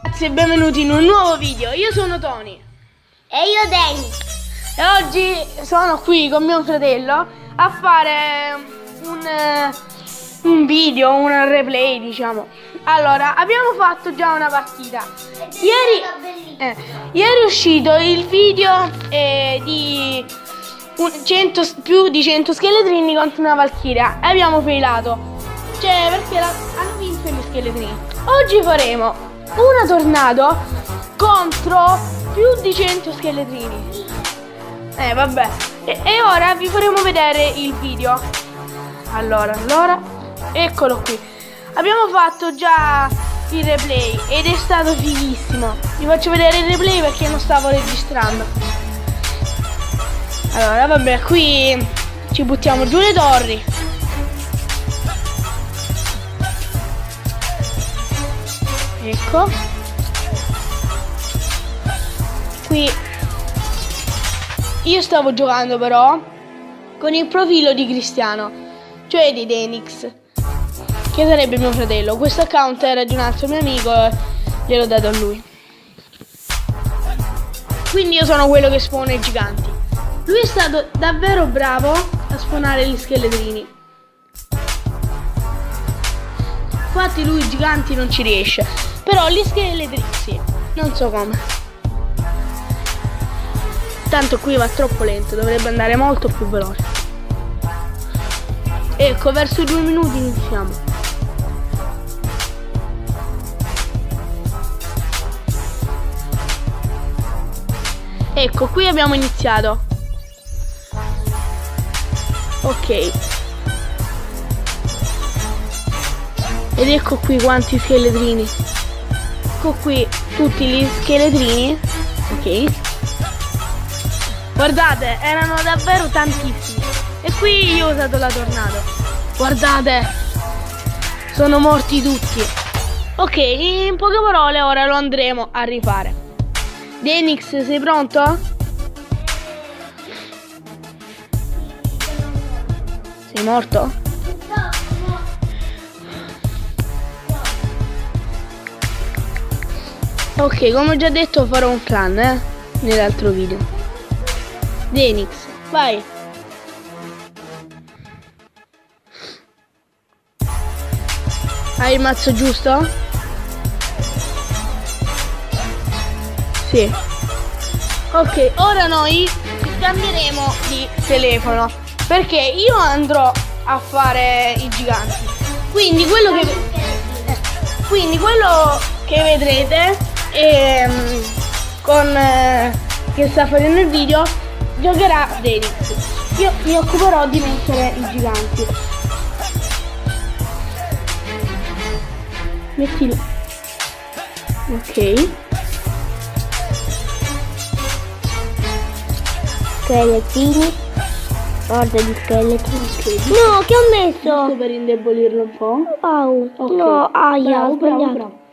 Ragazzi e benvenuti in un nuovo video. Io sono Tony. E io Dennis. E oggi sono qui con mio fratello a fare un video, un replay, diciamo. Allora, abbiamo fatto già una partita. Ieri è uscito il video di più di 100 scheletrini contro una valchiria e abbiamo failato. Cioè, perché hanno vinto gli scheletrini. Oggi faremo una tornado contro più di 100 scheletrini. Vabbè. E ora vi faremo vedere il video. Allora, eccolo qui. Abbiamo fatto già il replay ed è stato fighissimo. Vi faccio vedere il replay perché non stavo registrando. Allora, vabbè, qui ci buttiamo giù le torri. Ecco. Qui io stavo giocando però con il profilo di Cristiano, cioè di Denix, che sarebbe mio fratello. Questo account era di un altro mio amico e gliel'ho dato a lui. Quindi io sono quello che spawna i giganti. Lui è stato davvero bravo a spawnare gli scheletrini. Infatti lui i giganti non ci riesce, però gli scheletrini sì, non so come. Tanto qui va troppo lento, dovrebbe andare molto più veloce. Ecco, verso i 2 minuti iniziamo. Ecco, qui abbiamo iniziato. Ok. Ed ecco qui quanti scheletrini. Ecco qui tutti gli scheletrini. Ok. Guardate, erano davvero tantissimi. E qui io ho usato la tornado. Guardate, sono morti tutti. Ok, in poche parole ora lo andremo a rifare. Denix, sei pronto? Sei morto? Ok, come ho già detto farò un clan, nell'altro video. Denix, vai. Hai il mazzo giusto? Sì. Ok, ora noi cambieremo di telefono perché io andrò a fare i giganti. Quindi quello che vedrete che sta facendo il video giocherà Denix. Io mi occuperò di mettere i giganti. Mettilo. Ok. Scheletrini. Guarda di scheletrini. Okay. No, che ho messo? Giusto per indebolirlo un po'. Au. Okay. No, aia, ho sbagliato. Bravo.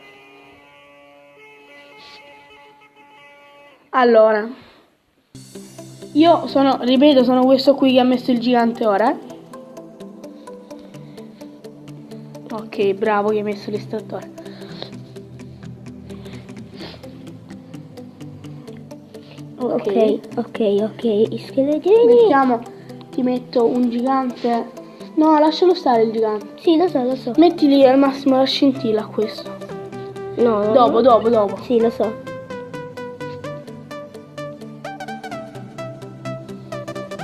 Allora, io ripeto, sono questo qui che ha messo il gigante ora. Ok, bravo che hai messo l'estrattore. Ok, i scheletrini. Ti metto un gigante. No, lascialo stare il gigante. Sì, lo so. Mettili al massimo la scintilla a questo. No. Dopo. Sì, lo so.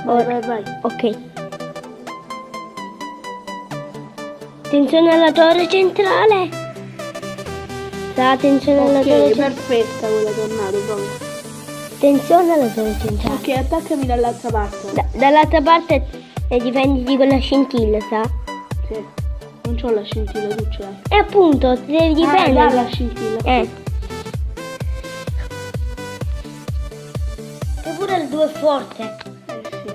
Vai. Ok. Attenzione alla torre centrale. Attenzione alla torre centrale. Perfetta quella tornado proprio. Attenzione alla torre centrale. Ok, attaccami dall'altra parte. Dall'altra parte e difenditi con la scintilla, sa? Sì. Non c'ho la scintilla, tu ce l'hai. E appunto, ti devi difendere. Dalla scintilla. Che pure il 2 è forte. Sì,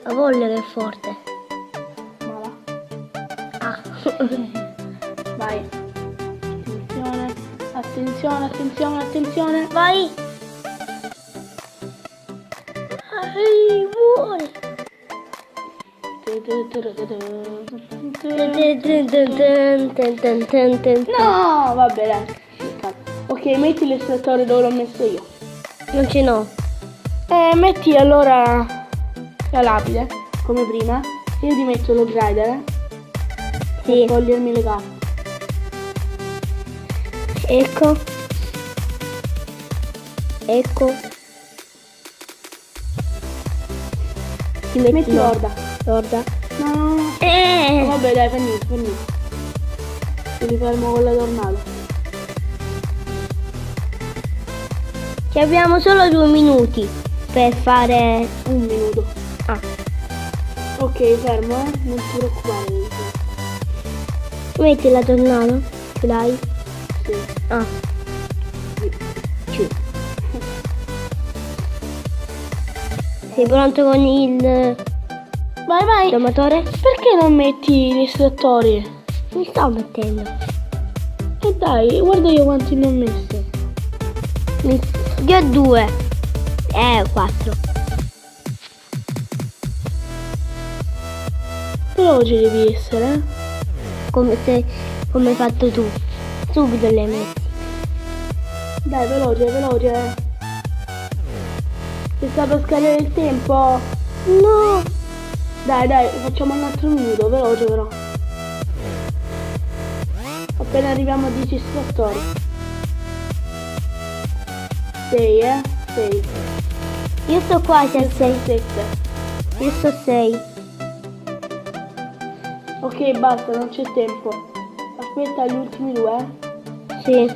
La voglia che è forte. ma va. Ah. Vai. Attenzione. Vai. Muori. Ok. No, vabbè, dai. Ok, metti l'estrattore dove l'ho messo io. Non ce n'ho. Metti allora la lapide, come prima. Io ti metto lo grinder, Sì. per togliermi le carte. Ecco. Ecco. Ti Metti no. l'orda. L'orda. No. Vabbè, dai, fa niente. Ti rifermo con la tornado. Ci abbiamo solo 2 minuti per fare... 1 minuto. Ah, Ok, fermo, non ti preoccupare. metti la tornado. Ce l'hai? Sì. Ah, Sì. sei pronto con il Vai. domatore? Perché non metti gli estrattori? Mi sto mettendo. E dai, guarda io quanti ne ho messi. Io ho 2. 4. Veloce devi essere, Come hai fatto tu. Subito le hai messi. Dai, veloce. Si sta per scadere il tempo. No. Dai, facciamo un altro minuto, veloce però. Appena arriviamo a 10 estrattori. 6, 6. Io sto quasi a 6. 7. Io sto 6. Ok, basta, non c'è tempo. Aspetta gli ultimi 2. Sì.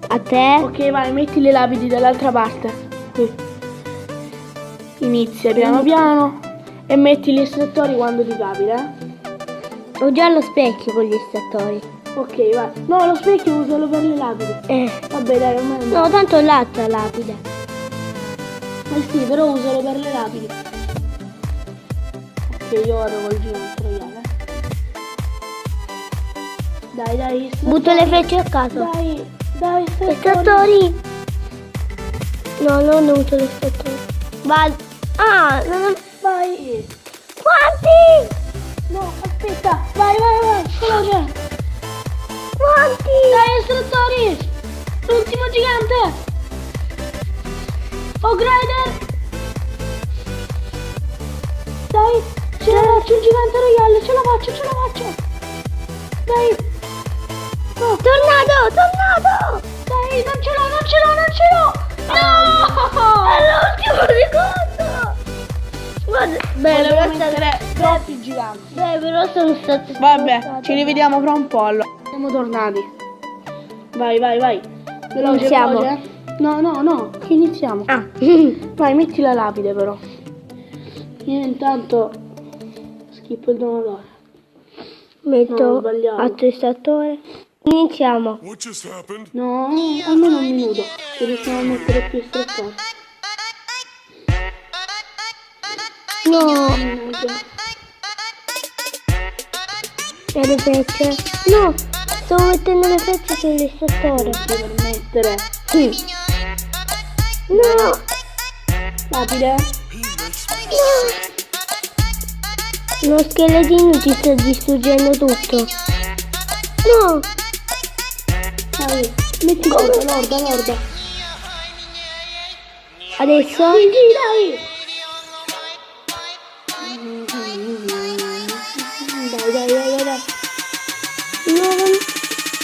A te? Ok, vai, metti le lapidi dall'altra parte. Qui. Inizia piano e metti gli estrattori quando ti capita. Ho già lo specchio con gli estrattori. Ok, vai. No, lo specchio usalo per le lapidi. Vabbè, dai, ormai No, tanto l'altra lapide. sì, però usalo per le lapidi. Ok, io vado col gigante royale. Dai, Butto le frecce a caso. Dai, Estrattori. No, non uso le estrattori. Vado. Ah, non... Vai. Quanti? No, aspetta. Vai, veloce. Quanti? Dai, estrattori. L'ultimo gigante. Oh, grinder. Dai, ce la faccio il gigante royale. Ce la faccio. Dai. No. Tornado. Dai, non ce l'ho. No! All'ultimo secondo. Guarda. Volevo mettere troppi giganti. Però sono stato... Vabbè, ci rivediamo fra un po' allora. Siamo tornati. Vai. Veloce, Iniziamo. veloce. No, che iniziamo. Ah. Vai, metti la lapide però. Io intanto schippo il domatore. No, ho Metto sbagliato. attrezzatore. Iniziamo. What just happened? No, almeno un minuto. Se riusciamo a mettere più estrattori. No. Mannaggia. E le frecce. No. Stavo mettendo le frecce sull'estrattore. Non puoi permettere. No. Lapide. Lo scheletino ti sta distruggendo tutto. No. Dai, metti l'orda. Adesso? Sì, dai. Dai. No.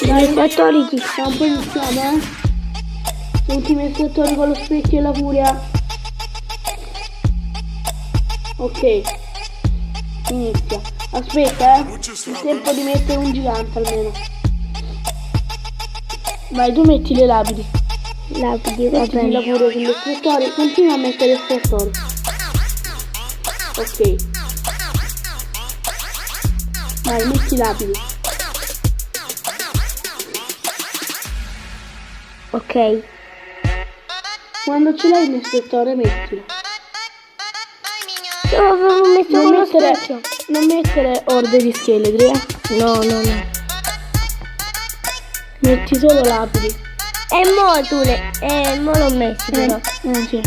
Gli estrattori ti... Tra un po' iniziamo, Gli ultimi estrattori con lo specchio e la furia. Ok. Inizia. Aspetta, Il tempo di mettere un gigante almeno. Vai, tu metti le lapidi. Lapidi, va Mettili la bene. furia sugli estrattori. Continua a mettere estrattori. Ok. Vai, metti lapidi. Ok. Quando ce l'hai l'estettore mettilo. Io avevo messo con lo specchio. Non mettere orde di scheletri, No. Metti solo lapidi. E mo tu le... mo l'ho messo però. Sì.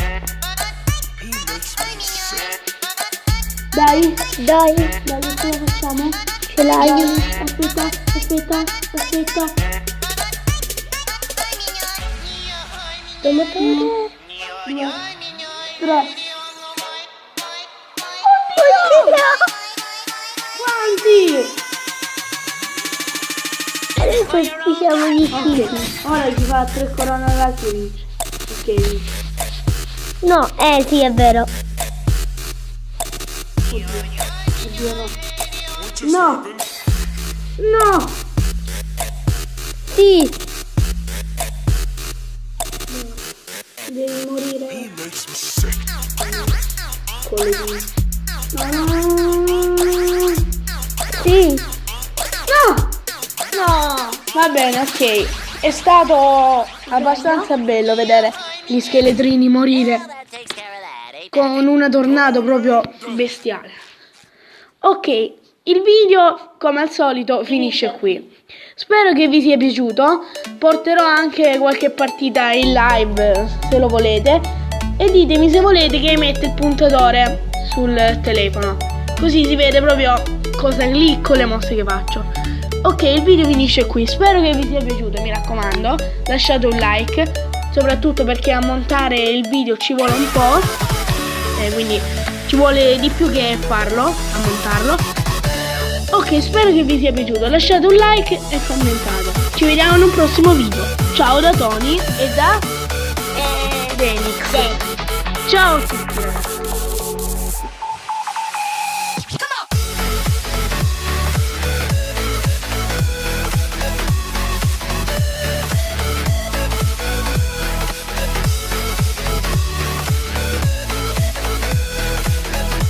Dai, Dai, dai, ce la facciamo? ce l'hai. Dai, aspetta. 2 motore. 2, 3. Quanti? Adesso siamo gli Ok, schifi. ora ci fa 3 corone all'altro e vince. Ok, vince. No, sì, è vero. Oddio no. No! Sì, Devi morire. sì. No! No! Va bene, ok. È stato abbastanza bello vedere gli scheletrini morire con una tornado proprio bestiale. Ok, il video come al solito finisce qui. Spero che vi sia piaciuto. Porterò anche qualche partita in live se lo volete. E ditemi se volete che metta il puntatore sul telefono, così si vede proprio cosa clicco, le mosse che faccio. Ok, il video finisce qui. Spero che vi sia piaciuto, mi raccomando. Lasciate un like, soprattutto perché a montare il video ci vuole un po'. Quindi ci vuole di più che farlo, a montarlo. Ok, spero che vi sia piaciuto. Lasciate un like e commentate. Ci vediamo in un prossimo video. Ciao da Tony e da Denix. Ciao a tutti ragazzi.